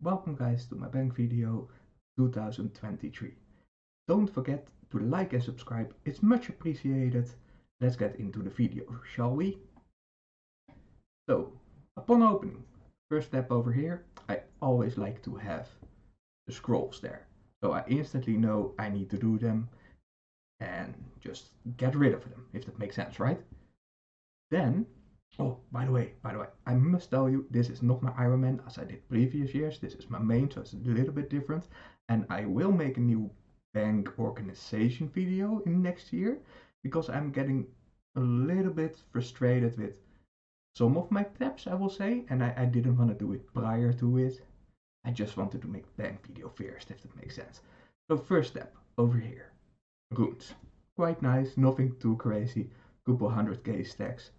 Welcome guys to my bank video 2023. Don't forget to like and subscribe, it's much appreciated. Let's get into the video, shall we? So, upon opening, first step over here, I always like to have the scrolls there. So I instantly know I need to do them and just get rid of them, if that makes sense, right? Then, oh, by the way, I must tell you, this is not my Ironman as I did previous years. This is my main, so it's a little bit different. And I will make a new bank organization video in next year because I'm getting a little bit frustrated with some of my tabs, I will say, and I didn't want to do it prior to it. I just wanted to make bank video first, if that makes sense. So first step, over here, runes. Quite nice, nothing too crazy, couple 100k stacks.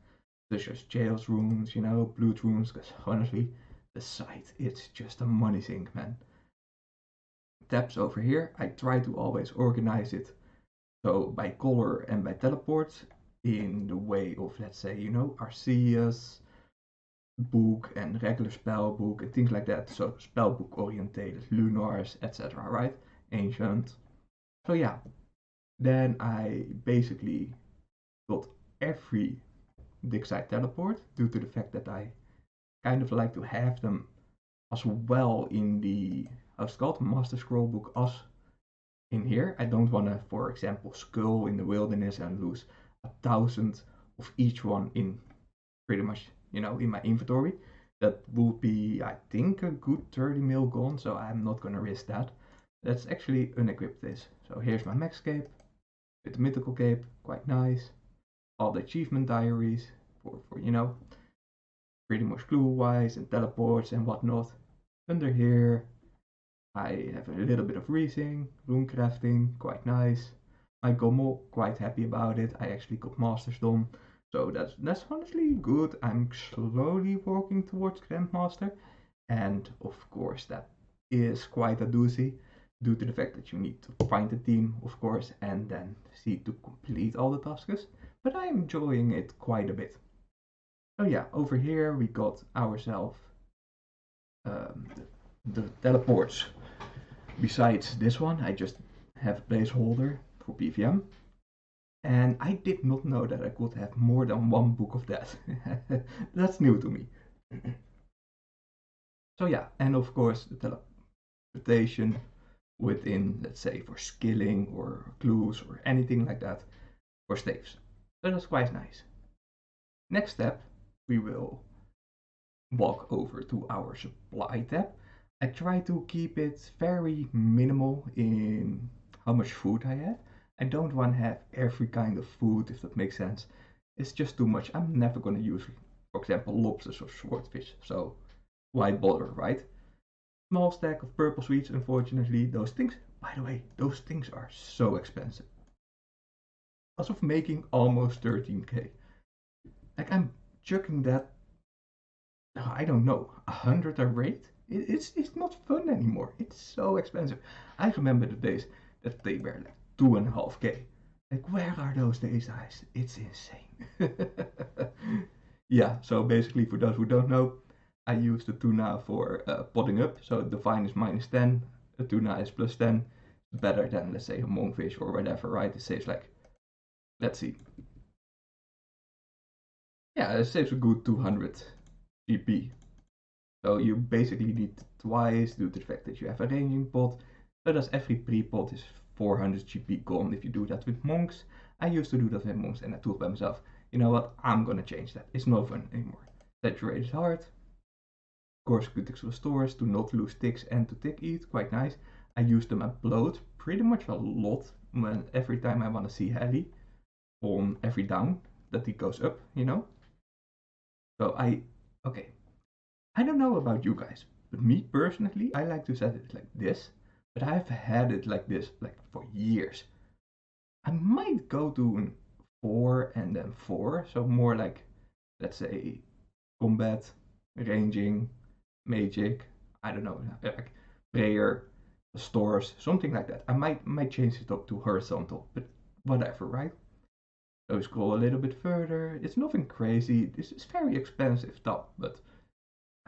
Such as jails runes, blood runes, because honestly, the site, it's just a money sink, man. Tabs over here, I try to always organize it so by color and by teleports in the way of, let's say, Arceus book and regular spell book and things like that. So spell book orientated, Lunars, etc. Right? Ancient. So yeah, then I basically got every dig site teleport due to the fact that I kind of like to have them as well in the, how's it called, Master Scroll book as in here. I don't want to, for example, skull in the wilderness and lose 1,000 of each one in pretty much, in my inventory. That would be, I think, a good 30 mil gone, so I'm not going to risk that. Let's actually unequip this. So here's my max cape with the mythical cape, quite nice. All the achievement diaries for pretty much clue-wise and teleports and whatnot. Under here, I have a little bit of reasing, rune crafting, quite nice. My Gommel, quite happy about it. I actually got Masters done, so that's honestly good. I'm slowly working towards Grandmaster, and of course that is quite a doozy due to the fact that you need to find a team, of course, and then see to complete all the tasks. But I'm enjoying it quite a bit. So yeah, over here we got ourselves the teleports. Besides this one, I just have a placeholder for PVM. And I did not know that I could have more than one book of that. That's new to me. So yeah, and of course the teleportation within, let's say, for skilling or clues or anything like that for staves. So that's quite nice. Next step, we will walk over to our supply tab. I try to keep it very minimal in how much food I have. I don't want to have every kind of food, if that makes sense. It's just too much. I'm never going to use, for example, lobsters or swordfish. So why bother, right? Small stack of purple sweets, unfortunately. Those things, by the way, those things are so expensive. As of making almost 13k. Like I'm chucking that, I don't know, 100 a rate? It's not fun anymore. It's so expensive. I remember the days that they were like 2.5k. Like, where are those days, guys? It's insane. Yeah, so basically, for those who don't know, I use the tuna for potting up. So divine is -10, the tuna is +10. Better than, let's say, a monkfish or whatever, right? It saves like, let's see. Yeah, it saves a good 200 GP. So you basically need twice due to the fact that you have a ranging pot. So that's every pre-pot is 400 GP gone if you do that with monks. I used to do that with monks and I thought by myself, you know what, I'm gonna change that. It's no fun anymore. Saturated heart. Of course, critical stores to not lose ticks and to tick eat, quite nice. I use them upload pretty much a lot when every time I want to see Heli on every down that he goes up, So okay, I don't know about you guys, but me personally, I like to set it like this, but I've had it like this like for years. I might go to an 4 and then 4, so more like, let's say, combat, ranging, magic, I don't know, like prayer, stores, something like that. I might change it up to horizontal, but whatever, right? So scroll a little bit further. It's nothing crazy. This is very expensive stuff, but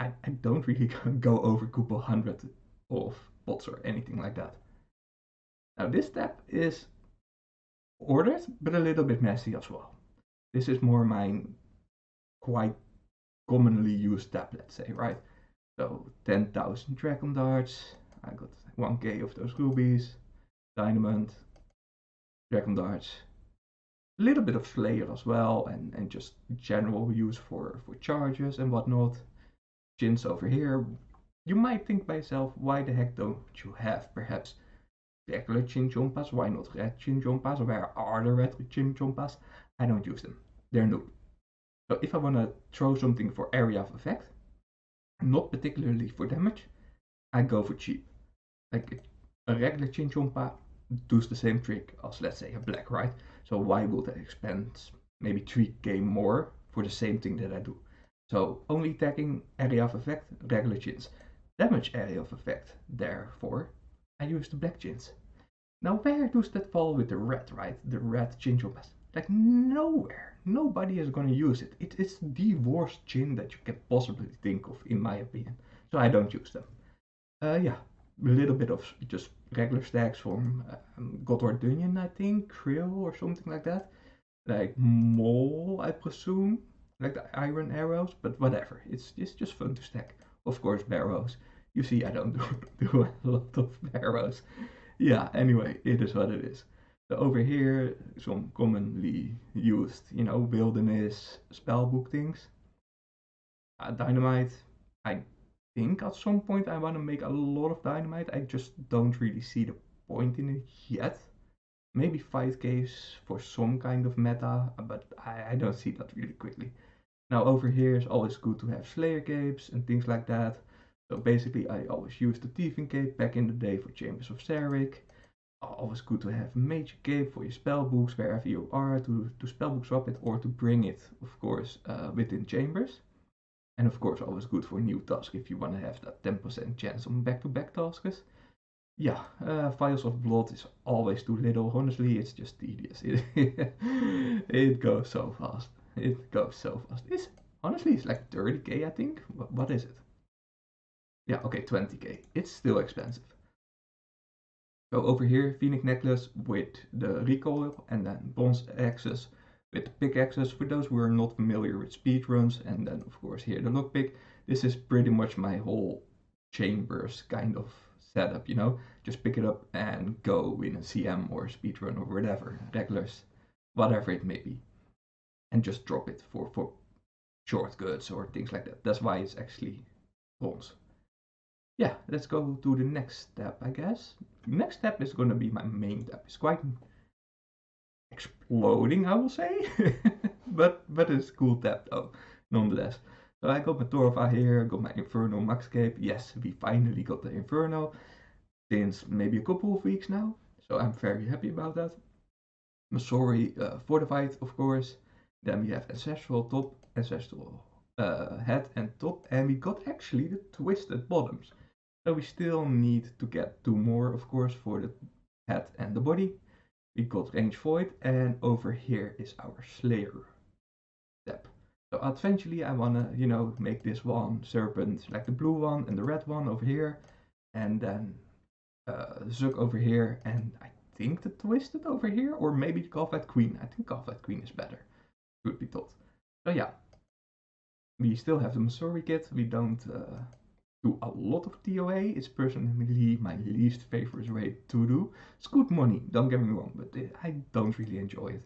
I don't really go over couple hundred of pots or anything like that. Now this step is ordered, but a little bit messy as well. This is more my quite commonly used step, let's say, right? So 10,000 dragon darts, I got 1k of those rubies, diamond, dragon darts, a little bit of slayer as well, and just general use for charges and whatnot. Chins over here. You might think by yourself, why the heck don't you have perhaps regular chinchompas? Why not red chinchompas? Where are the red chinchompas? I don't use them. They're noob. So if I want to throw something for area of effect, not particularly for damage, I go for cheap. Like a regular chinchompa does the same trick as, let's say, a black, right? So why would I expend maybe 3k more for the same thing that I do? So only tagging area of effect, regular chins. Damage area of effect, therefore, I use the black chins. Now where does that fall with the red, right? The red chinchompas? Like nowhere. Nobody is gonna use it. It's the worst chin that you can possibly think of, in my opinion. So I don't use them. Yeah, a little bit of just regular stacks from Godward Dungeon, I think, Krill or something like that. Like Mole, I presume, like the iron arrows, but whatever. It's just fun to stack. Of course, barrows. You see, I don't do a lot of barrows. Yeah, anyway, it is what it is. So over here, some commonly used, wilderness spellbook things. Dynamite. I think at some point I want to make a lot of dynamite. I just don't really see the point in it yet. Maybe 5Ks for some kind of meta, but I don't see that really quickly. Now over here is always good to have Slayer capes and things like that. So basically I always use the Thieving cape back in the day for Chambers of Serric. Always good to have a Mage cape for your spellbooks wherever you are, to spellbook swap it or to bring it, of course, within Chambers. And of course always good for new tasks if you want to have that 10% chance on back-to-back tasks. Yeah, Vials of Blood is always too little. Honestly, it's just tedious. It goes so fast. It goes so fast. Honestly, it's like 30k, I think. What is it? Yeah, okay, 20k. It's still expensive. So over here, Phoenix necklace with the recoil, and then bronze axes with the pickaxes. For those who are not familiar with speedruns, and then of course here the lockpick. This is pretty much my whole chambers kind of setup, just pick it up and go in a CM or speedrun or whatever, regulars, whatever it may be, and just drop it for shortcuts or things like that. That's why it's actually bronze. Yeah, let's go to the next step, I guess. Next step is going to be my main step. It's quite exploding, I will say, but it's a cool step though, nonetheless. So I got my Torva here, got my Inferno Max Cape. Yes, we finally got the Inferno since maybe a couple of weeks now, so I'm very happy about that. Missouri Fortified, of course. Then we have Ancestral top, Ancestral head and top, and we got actually the Twisted bottoms. So we still need to get 2 more, of course, for the head and the body. We got Range Void, and over here is our Slayer step. So eventually I wanna, make this one serpent, like the blue one and the red one over here, and then Zug over here, and I think the Twisted over here, or maybe the Calvet Queen. I think Calvet Queen is better, could be thought. So yeah, we still have the Missouri kit. We don't do a lot of TOA. It's personally my least favorite way to do. It's good money, don't get me wrong, but I don't really enjoy it.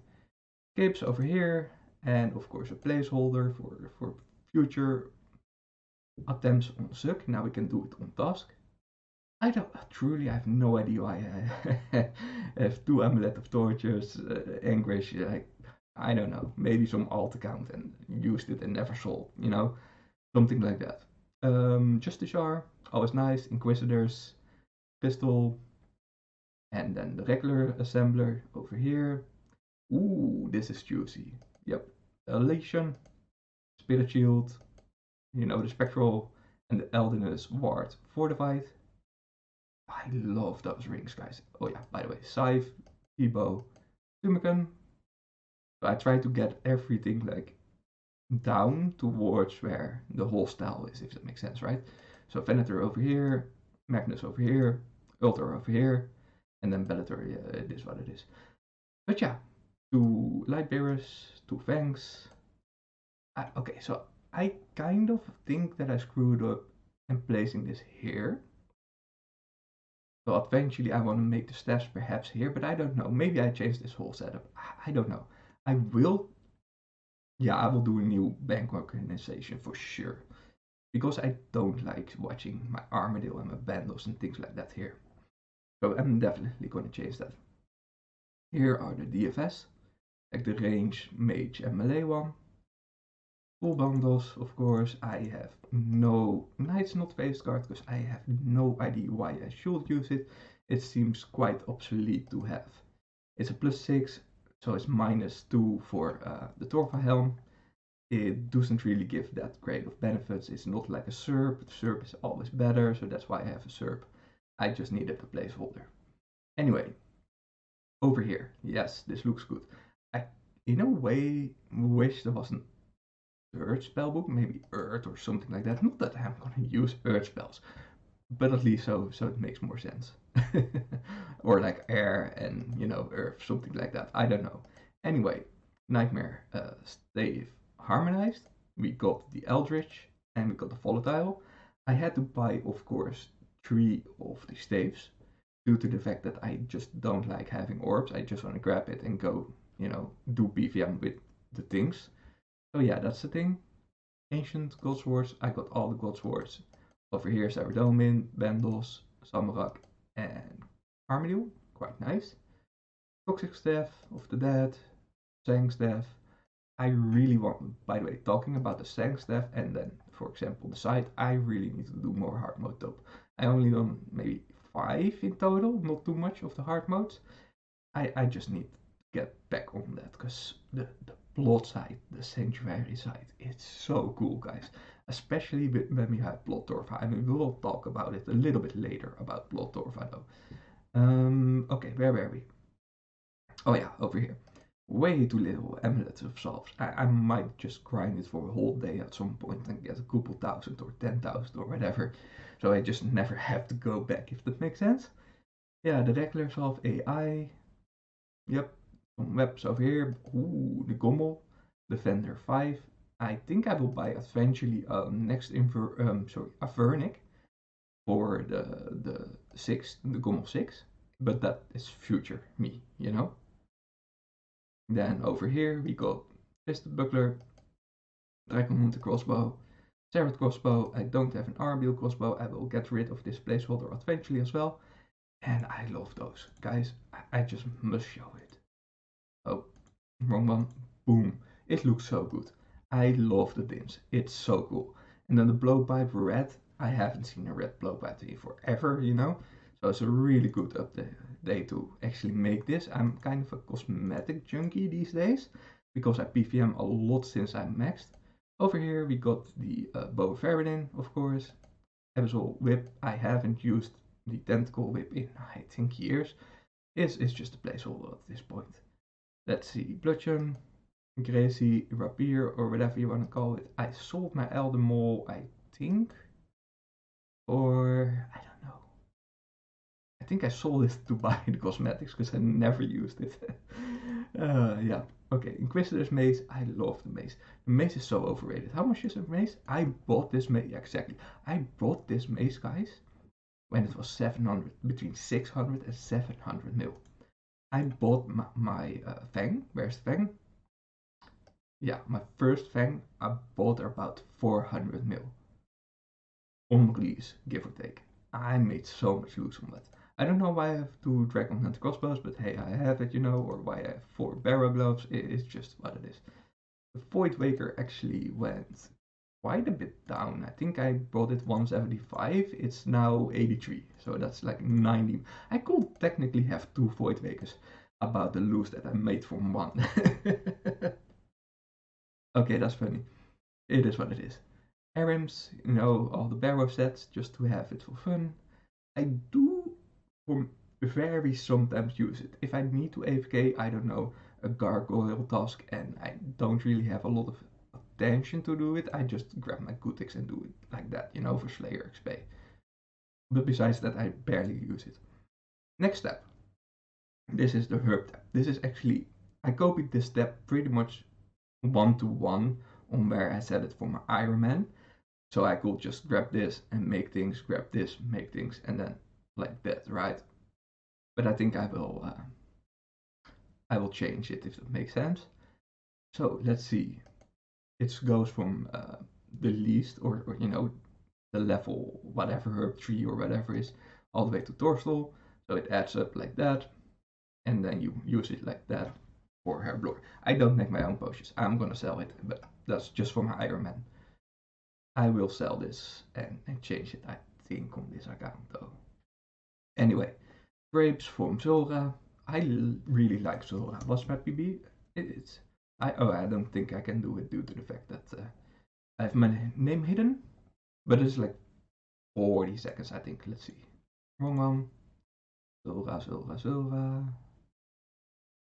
Capes over here, and of course a placeholder for future attempts on Zug. Now we can do it on task. I have no idea why I have 2 Amulet of Tortures, Anguish, I don't know, maybe some alt account and used it and never sold, something like that. Justiciar, always nice, Inquisitors, Pistol, and then the regular Assembler over here. Ooh, this is juicy. Yep, Elation, Spirit Shield, the Spectral, and the Eldinus Ward Fortified. I love those rings, guys. Oh yeah, by the way, Scythe, Ebo, Tumican. So I try to get everything like down towards where the whole style is, if that makes sense, right? So Venator over here, Magnus over here, Ultra over here, and then Bellator, it is what it is. But yeah, 2 light bearers, 2 fangs. Okay, so I kind of think that I screwed up in placing this here. So eventually I want to make the steps perhaps here, but I don't know. Maybe I change this whole setup. I don't know. I will do a new bank organization for sure. Because I don't like watching my Armadillo and my Bandos and things like that here. So I'm definitely going to change that. Here are the DFS, like the range, mage and melee one. Full bundles, of course. I have no Knight's not face guard because I have no idea why I should use it. It seems quite obsolete to have. It's a +6, so it's -2 for the Torva helm. It doesn't really give that great of benefits. It's not like a SERP. SERP is always better, so that's why I have a SERP. I just needed a placeholder. Anyway, over here. Yes, this looks good. I, in a way, wish there was an Earth spellbook, maybe Earth or something like that. Not that I'm gonna use Earth spells, but at least so it makes more sense. Or like air and Earth, something like that. I don't know. Anyway, Nightmare Stave harmonized. We got the Eldritch and we got the Volatile. I had to buy, of course, 3 of the staves due to the fact that I just don't like having orbs. I just want to grab it and go, do PVM with the things. So yeah, that's the thing. Ancient God Swords. I got all the God Swords. Over here, Saradomin, Bandos, Samrak, and Armadillo. Quite nice. Toxic Staff of the Dead, Sang Staff. I really want, by the way, talking about the Sang Staff and then, for example, the side, I really need to do more hard mode top. I only done maybe 5 in total, not too much of the hard modes. I just need to get back on that because the plot side, the sanctuary side, it's so cool, guys. Especially when we have Blood Torva. I mean, we will talk about it a little bit later about Blood Torva though. Okay, where were we? Oh yeah, over here. Way too little amulets of salves. I might just grind it for a whole day at some point and get a couple thousand or 10,000 or whatever. So I just never have to go back, if that makes sense. Yeah, the regular salve AI. Yep, some webs over here. Ooh, the Gommel, Defender 5. I think I will buy eventually next Avernic for the 6, the Gommel 6. But that is future me. Then over here we got Piston Buckler, Dragon Hunter Crossbow, Seraph Crossbow. I don't have an Arbil Crossbow. I will get rid of this placeholder eventually as well. And I love those. Guys, I just must show it. Oh, wrong one. Boom. It looks so good. I love the dims. It's so cool. And then the blowpipe red. I haven't seen a red blowpipe in forever. So it's a really good update to actually make this. I'm kind of a cosmetic junkie these days because I PVM a lot since I maxed. Over here we got the Bow of Faradin, of course. Abyssal Whip. I haven't used the Tentacle Whip in, I think, years. It's just a placeholder at this point. Let's see, Bludgeon, Gracie, Rapier, or whatever you want to call it. I sold my Elder Mole, I think, or I don't know. I think I sold it to buy the cosmetics because I never used it. Yeah, okay, Inquisitor's Mace. I love the mace. The mace is so overrated. How much is a mace? I bought this mace, yeah, exactly. I bought this mace, guys, when it was 700, between 600 and 700 mil. I bought my Fang. Where's Fang? Yeah, my first Fang I bought about 400 mil on release, give or take. I made so much loot on that. I don't know why I have 2 Dragon Hunter crossbows, but hey, I have it, or why I have 4 barrel gloves. It's just what it is. The Void Waker actually went quite a bit down. I think I bought it 175. It's now 83, so that's like 90. I could technically have 2 Void Wakers about the loot that I made from one. Okay, that's funny. It is what it is. Arims, all the barrow sets just to have it for fun. I do for very sometimes use it. If I need to AFK, I don't know, a gargoyle task and I don't really have a lot of intention to do it. I just grab my Gootix and do it like that, you know, for Slayer XP. But besides that, I barely use it. Next step. This is the herb tab. This is actually, I copied this step pretty much one-to-one on where I set it for my Iron Man. So I could just grab this and make things, grab this, make things, and then like that, right? But I think I will change it if that makes sense. So let's see. It goes from the least, or you know, the level whatever herb tree or whatever is, all the way to Torstal. So it adds up like that, and then you use it like that for Herblore. I don't make my own potions. I'm gonna sell it, but that's just for my Iron Man. I will sell this and change it, I think, on this account though. Anyway, grapes from Zora. I really like Zora. What's my PB? It's I don't think I can do it due to the fact that I have my name hidden, but it's like 40 seconds, I think. Let's see. Wrong one. Zora.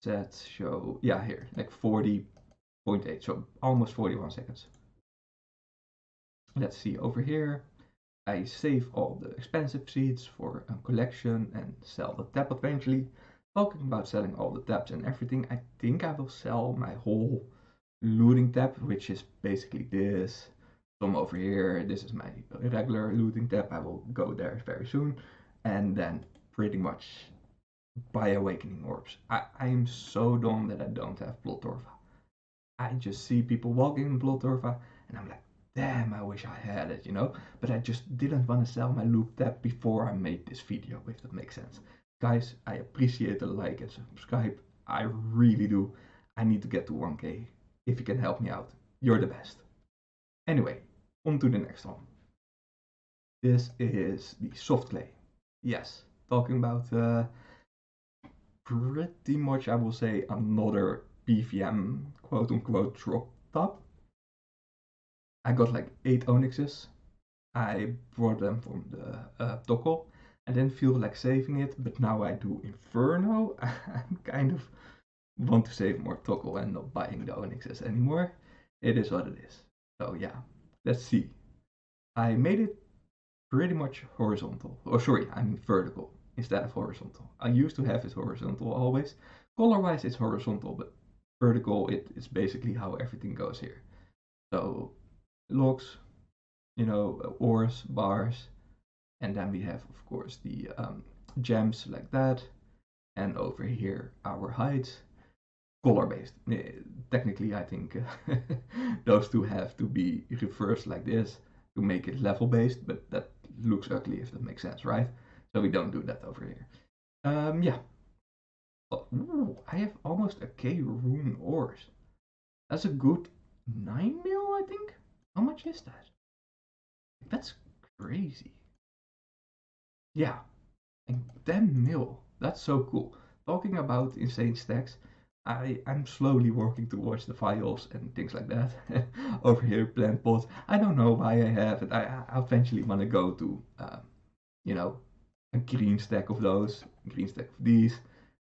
Set show. Yeah, here, like 40.8, so almost 41 seconds. Let's see over here. I save all the expensive seeds for a collection and sell the tab eventually. Talking about selling all the tabs and everything, I think I will sell my whole looting tab, which is basically this. Some over here, this is my regular looting tab. I will go there very soon. And then pretty much buy awakening orbs. I am so dumb that I don't have Bloodtorva. I just see people walking in Bloodtorva and I'm like, damn, I wish I had it, you know? But I just didn't want to sell my loot tab before I made this video, if that makes sense. Guys, I appreciate the like and subscribe. I really do. I need to get to 1K. If you can help me out, you're the best. Anyway, on to the next one. This is the soft clay. Yes, talking about pretty much, I will say, another PVM quote-unquote drop top. I got like 8 onyxes. I brought them from the Tokkel. I didn't feel like saving it, but now I do Inferno. I kind of want to save more Tokkel and not buying the onyxes anymore. It is what it is. So yeah, let's see. I made it pretty much horizontal. Oh, sorry, I mean vertical instead of horizontal. I used to have it horizontal always. Color-wise, it's horizontal, but vertical, it's basically how everything goes here. So logs, you know, ores, bars, and then we have, of course, the gems like that, and over here our heights, color-based. Technically, I think those two have to be reversed like this to make it level-based, but that looks ugly if that makes sense, right? So we don't do that over here. Yeah. Oh, ooh, I have almost a K rune ores. That's a good 9 mil, I think. How much is that? That's crazy. Yeah, and 10 mil. That's so cool. Talking about insane stacks, I'm slowly working towards the files and things like that. Over here, plant pots. I don't know why I have it. I eventually want to go to, you know, a green stack of those, a green stack of these.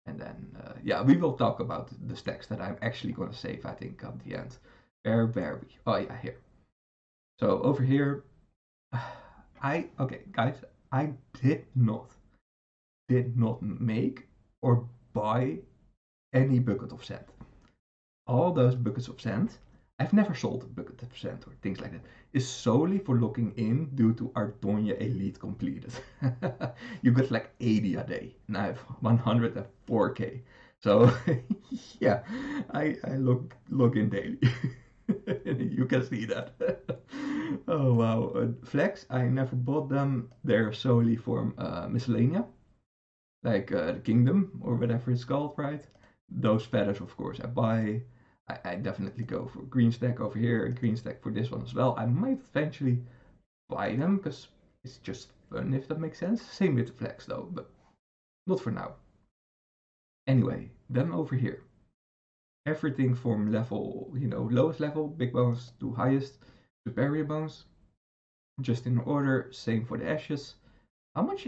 And then, yeah, we will talk about the stacks that I'm actually going to save, I think, at the end. Where were we? Oh, yeah, here. So over here, okay, guys, I did not make or buy any bucket of sand. All those buckets of sand, I've never sold a bucket of sand or things like that, is solely for looking in due to Ardonia Elite completed. You get like 80 a day, and I have 104k. So yeah, I log in daily. You can see that. Oh wow, flags, I never bought them. They're solely for miscellaneous, like the kingdom or whatever it's called, right? Those feathers, of course, I buy. I definitely go for green stack over here, a green stack for this one as well. I might eventually buy them because it's just fun, if that makes sense. Same with the flags though, but not for now. Anyway, then over here, everything from level, you know, lowest level, big bones, to highest, superior bones, just in order. Same for the ashes. How much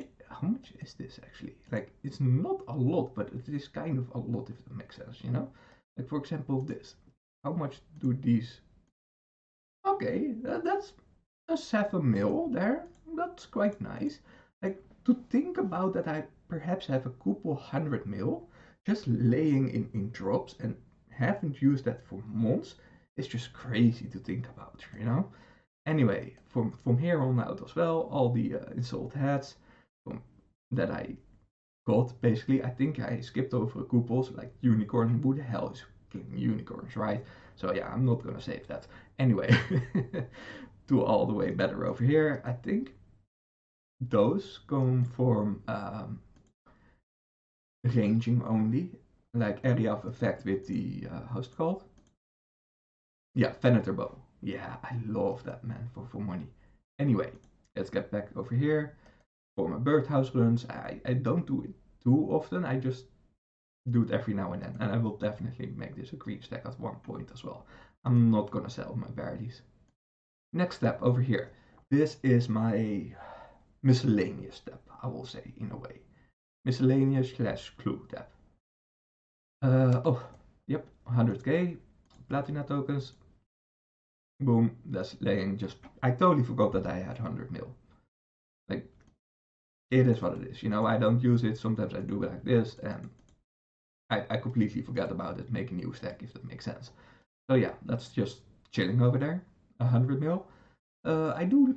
is this actually? Like, it's not a lot, but it is kind of a lot, if that makes sense, you know? Like, for example, this. How much do these Okay, that's a 7 mil there. That's quite nice. Like, to think about that, I perhaps have a couple 100 mil just laying in drops and haven't used that for months. It's just crazy to think about, you know? Anyway, from here on out as well, all the installed heads from, that I got, basically, I think I skipped over a couple, so like unicorn. Who the hell is killing unicorns, right? So yeah, I'm not gonna save that. Anyway, to all the way better over here, I think those come from ranging only, like area of effect with the, how's it called? Yeah, Venator bow. Yeah, I love that, man, for money. Anyway, let's get back over here. For my birdhouse runs, I don't do it too often. I just do it every now and then, and I will definitely make this a green stack at one point as well. I'm not gonna sell my berries. Next step over here. This is my miscellaneous step, I will say, in a way. Miscellaneous slash clue tab. Oh, yep, 100k platina tokens. Boom, that's laying just. I totally forgot that I had 100 mil. Like, it is what it is. You know, I don't use it. Sometimes I do it like this, and I completely forget about it. Make a new stack if that makes sense. So yeah, that's just chilling over there. 100 mil. I do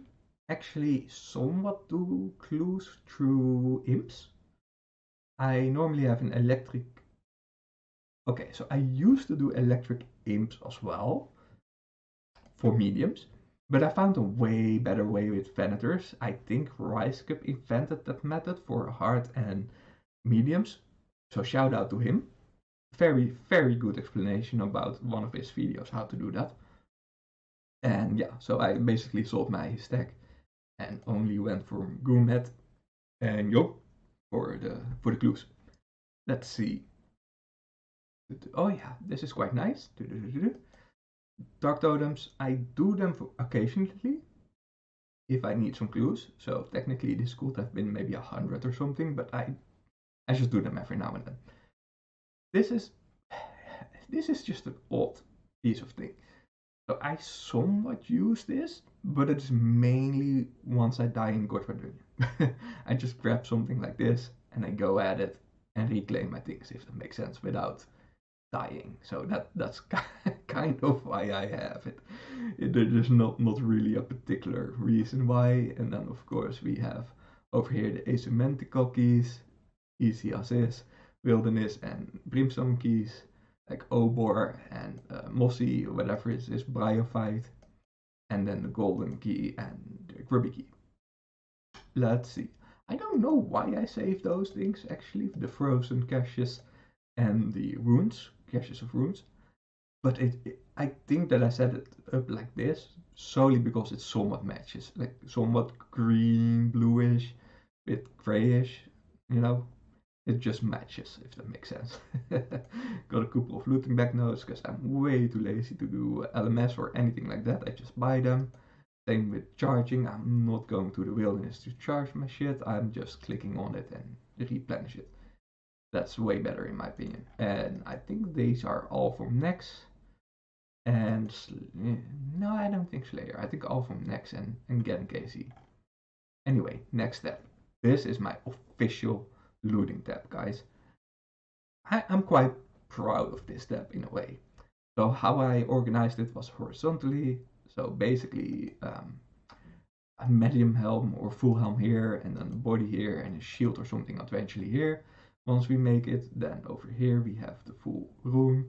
actually somewhat do clues through imps. I normally have an electric. Okay, so I used to do electric imps as well for mediums, but I found a way better way with venators. I think RiseCup invented that method for hard and mediums. So shout out to him. Very, very good explanation about one of his videos how to do that. And yeah, so I basically sold my stack and only went for Goomhead and Yo for the clues. Let's see. Oh yeah, this is quite nice. Dark totems, I do them for occasionally if I need some clues. So technically this could have been maybe 100 or something, but I just do them every now and then. This is this is just an odd piece of thing. So I somewhat use this, but it's mainly once I die in Godverdunya. I just grab something like this and I go at it and reclaim my things, if that makes sense, without dying. So that's kind of why I have it. There's not really a particular reason why. And then of course we have over here the asymmetrical keys, easy as is, wilderness and brimstone keys, like Obor and Mossy or whatever it is, Bryophyte, and then the golden key and the grubby key. Let's see. I don't know why I saved those things actually, the frozen caches and the runes, caches of runes. But I think that I set it up like this solely because it somewhat matches, like somewhat green, bluish, bit grayish, you know. It just matches, if that makes sense. Got a couple of looting back notes because I'm way too lazy to do LMS or anything like that. I just buy them. Same with charging. I'm not going to the wilderness to charge my shit. I'm just clicking on it and replenish it. That's way better in my opinion. And I think these are all from Nex. And no, I don't think Slayer. I think all from Nex and getting KC. Anyway, next step. This is my official looting tab, guys. I'm quite proud of this step in a way. So how I organized it was horizontally. So basically a medium helm or full helm here, and then the body here, and a shield or something eventually here. Once we make it, then over here we have the full room.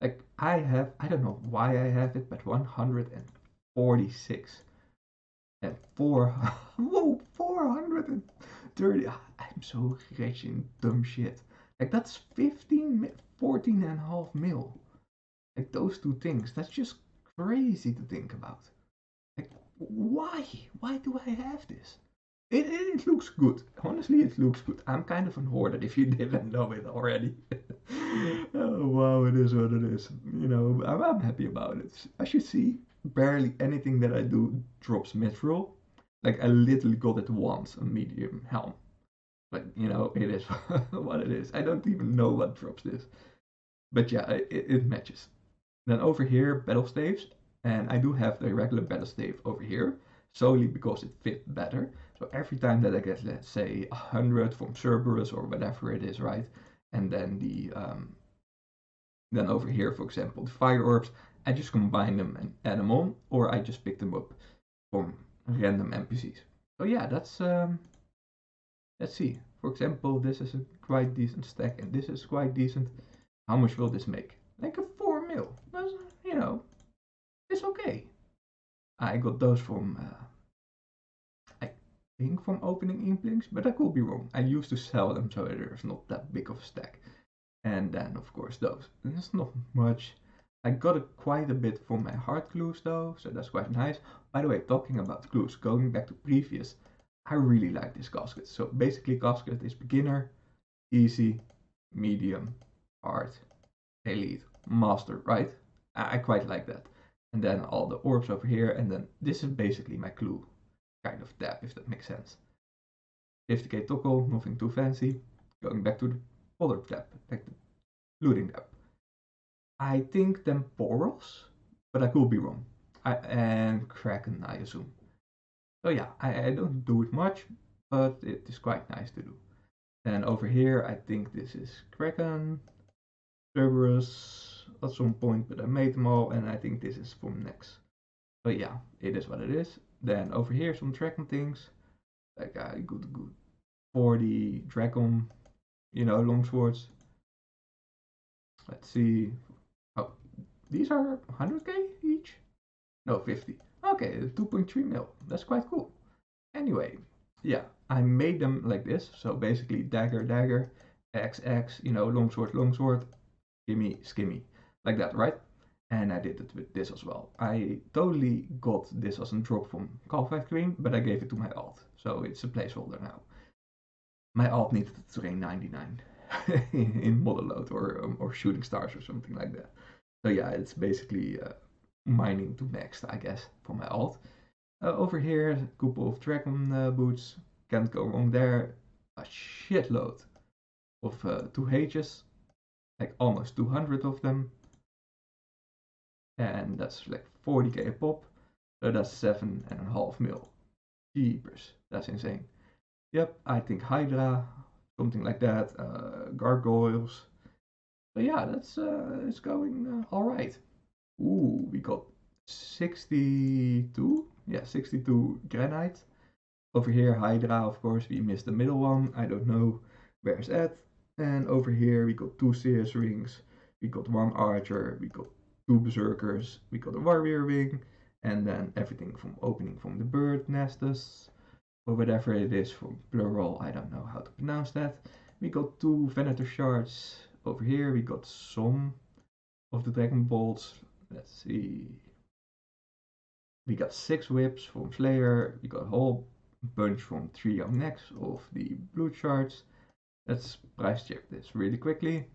Like I don't know why I have it, but 146 and 430. I'm so rich in dumb shit. Like that's 15, 14 and a half mil. Like those two things. That's just crazy to think about. Like why? Why do I have this? It looks good. Honestly, it looks good. I'm kind of an hoarder if you didn't know it already. Oh wow, it is what it is. You know, I'm happy about it. As you see, barely anything that I do drops mithril. Like I literally got it once, a medium helm. But you know, it is what it is. I don't even know what drops this. But yeah, it matches. Then over here, battle staves. And I do have the regular battle stave over here, solely because it fit better. So every time that I get, let's say, 100 from Cerberus or whatever it is, right? And then then over here, for example, the fire orbs, I just combine them and add them on, or I just pick them up from random NPCs. So yeah, that's let's see. For example, this is a quite decent stack, and this is quite decent. How much will this make? Like a 4 mil. That's, you know, it's okay. I got those from, I think from opening Inklings, but I could be wrong. I used to sell them, so there's not that big of a stack. And then, of course, those. And it's not much. I got quite a bit from my heart clues, though, so that's quite nice. By the way, talking about clues, going back to previous, I really like this casket. So basically, casket is beginner, easy, medium, hard, elite, master, right? I quite like that. And then all the orbs over here, and then this is basically my clue kind of tab, if that makes sense. 50k toggle, nothing too fancy. Going back to the other tab, back to looting tab. I think temporals, but I could be wrong. And Kraken, I assume. So yeah, I don't do it much, but it is quite nice to do. And over here, I think this is Kraken, Cerberus at some point, but I made them all, and I think this is from next. But yeah, it is what it is. Then over here, some dragon things, like good 40 dragon, longswords. Let's see. Oh, these are 100k each? No, 50. Okay, 2.3 mil. That's quite cool. Anyway, yeah, I made them like this. So basically, dagger, dagger, XX, longsword, longsword, skimmy, skimmy, like that, right? And I did it with this as well. I totally got this as a drop from Calfight Queen, but I gave it to my alt, so it's a placeholder now. My alt needed to train 99 in model load or shooting stars or something like that. So yeah, it's basically mining to max, I guess, for my alt. Over here, a couple of dragon boots. Can't go wrong there. A shitload of 2H's, like almost 200 of them. And that's like 40k a pop. So that's 7.5 mil. Jeepers, that's insane. Yep, I think Hydra, something like that. Gargoyles. But yeah, that's it's going all right. Ooh, we got 62. Yeah, 62 granite. Over here, Hydra, of course, we missed the middle one. I don't know where's that. And over here, we got 2 Sears rings. We got 1 archer. We got 2 berserkers. We got a warrior ring. And then everything from opening from the bird nestus, or whatever it is from plural. I don't know how to pronounce that. We got 2 Venator shards. Over here, we got some of the dragon bolts. Let's see. We got 6 whips from Slayer. We got a whole bunch from Trio Next of the blue shards. Let's price check this really quickly.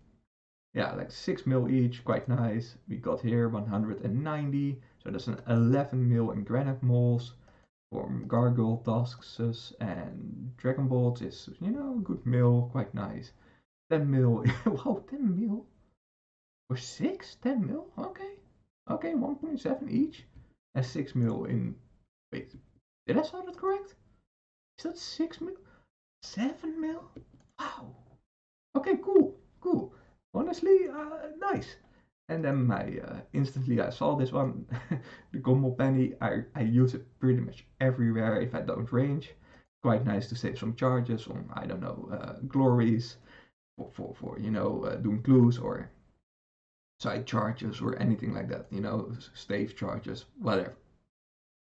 Yeah, like 6 mil each, quite nice. We got here 190, so that's an 11 mil in granite moles from gargoyle tusks, and dragon bolts is, good mil, quite nice. 10 mil, wow, 10 mil for 6? 10 mil, okay. Okay, 1.7 each, and 6 mil in, wait, did I saw that correct? Is that 6 mil? 7 mil? Wow. Okay, cool. Honestly, nice. And then instantly I saw this one, the combo penny. I use it pretty much everywhere if I don't range. Quite nice to save some charges on, I don't know, glories for doing clues or side charges or anything like that, stave charges, whatever.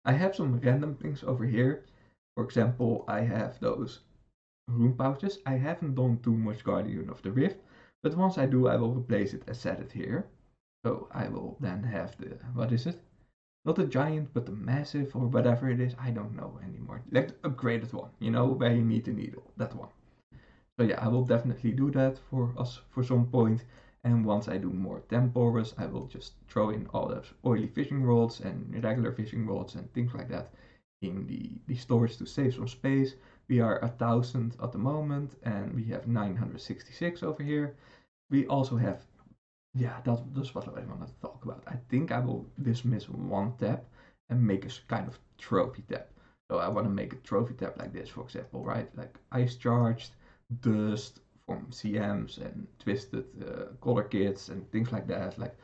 I have some random things over here. For example, I have those rune pouches. I haven't done too much Guardian of the Rift, but once I do, I will replace it and set it here. So I will then have the, what is it? Not the giant, but the massive or whatever it is. I don't know anymore. Like the upgraded one, where you need the needle, that one. So yeah, I will definitely do that for us for some point. And once I do more temporals, I will just throw in all those oily fishing rods and regular fishing rods and things like that in the storage to save some space. We are 1,000 at the moment, and we have 966 over here. We also have yeah, that's what I want to talk about. I think I will dismiss one tab and make a kind of trophy tab. So I want to make a trophy tab like this, for example, right? Like ice charged, dust from CMs and twisted color kits and things like that. Like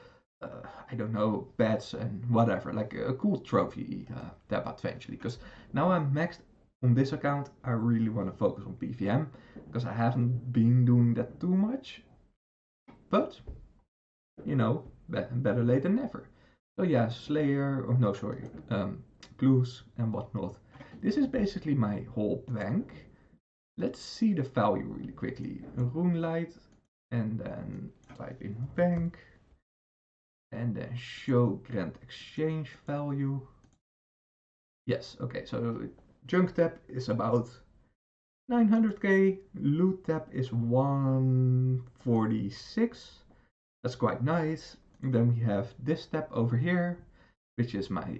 I don't know, pets and whatever. Like a cool trophy tab eventually. Because now I'm maxed on this account. I really want to focus on PVM because I haven't been doing that too much. But you know, better late than never. So yeah, Slayer, oh no, sorry, clues and whatnot. This is basically my whole bank. Let's see the value really quickly. Runelight, and then type in bank, and then show grand exchange value. Yes, okay, so junk tab is about 900k, loot tab is 146. That's quite nice. And then we have this tab over here, which is my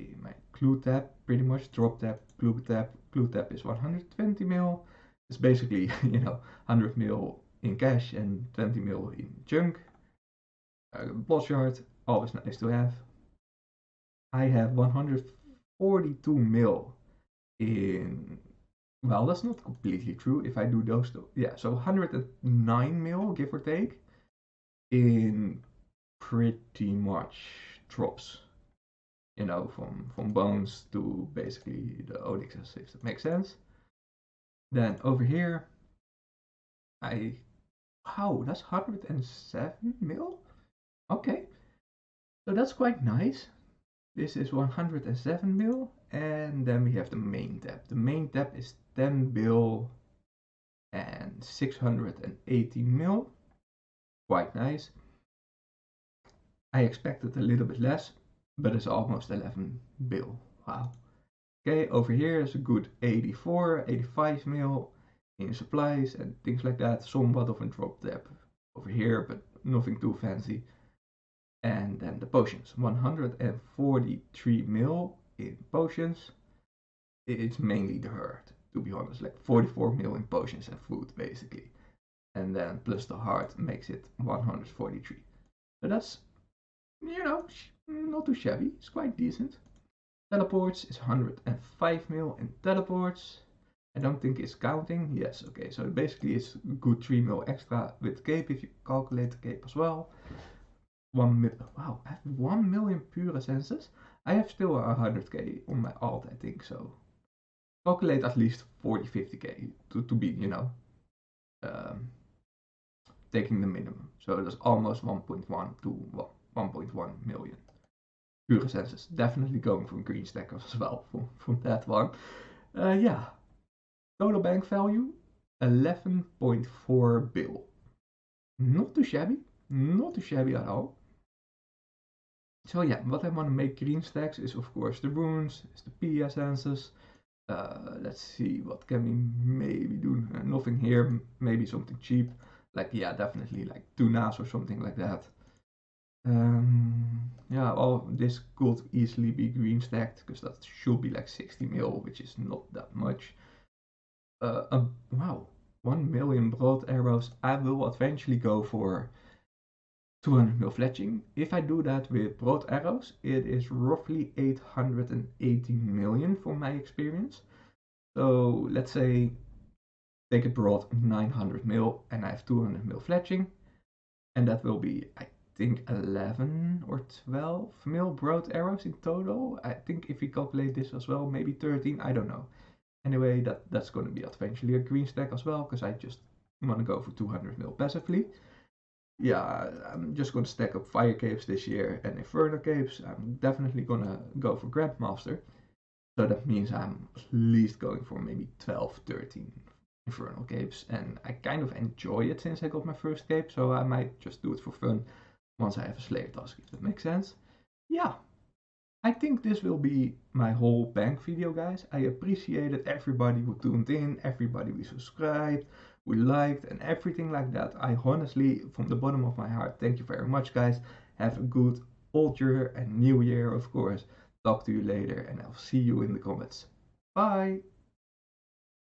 clue tab, pretty much. Drop tab, clue tab. Clue tab is 120 mil. It's basically, 100 mil in cash and 20 mil in junk. Plot chart, always nice to have. I have 142 mil in. Well, that's not completely true. If I do those two, yeah, so 109 mil, give or take, in pretty much drops, from bones to basically the onyxes, if that makes sense. Then over here, wow, that's 107 mil? Okay, so that's quite nice. This is 107 mil, and then we have the main tab. The main tab is 10 bill and 680 mil. Quite nice. I expected a little bit less, but it's almost 11 bill. Wow. Okay, over here is a good 84, 85 mil in supplies and things like that. Somewhat of a drop tab over here, but nothing too fancy. And then the potions, 143 mil in potions. It's mainly the herd, to be honest, like 44 mil in potions and food, basically. And then plus the heart makes it 143. So that's, not too shabby. It's quite decent. Teleports is 105 mil in teleports. I don't think it's counting. Yes, okay, so basically it's good 3 mil extra with cape if you calculate the cape as well. 1 mil. Wow, I have 1 million pure essences. I have still 100k on my alt, I think, so calculate at least 40-50k to be, um, taking the minimum. So that's almost 1.1 to 1.1 million pure essences. Definitely going from green stackers as well from that one. Yeah, total bank value 11.4 bill. Not too shabby, not too shabby at all. So yeah, what I want to make green stacks is of course the runes, is the P essences. Let's see, what can we maybe do? Nothing here, maybe something cheap. Like, yeah, definitely like tunas or something like that. Yeah, all this could easily be green stacked because that should be like 60 mil, which is not that much. Wow, 1 million broad arrows. I will eventually go for 200 mil fletching. If I do that with broad arrows, it is roughly 880 million from my experience. So let's say take a broad 900 mil and I have 200 mil fletching, and that will be, I think, 11 or 12 mil broad arrows in total. I think if we calculate this as well, maybe 13, I don't know. Anyway, that's going to be eventually a green stack as well, because I just want to go for 200 mil passively. Yeah, I'm just going to stack up fire capes this year and inferno capes. I'm definitely going to go for grandmaster. So that means I'm at least going for maybe 12, 13 infernal capes, and I kind of enjoy it since I got my first cape, so I might just do it for fun once I have a Slayer task, if that makes sense. Yeah, I think this will be my whole bank video, guys. I appreciated everybody who tuned in, everybody who subscribed, who liked, and everything like that. I honestly, from the bottom of my heart, thank you very much, guys. Have a good old year and new year, of course. Talk to you later, and I'll see you in the comments. Bye!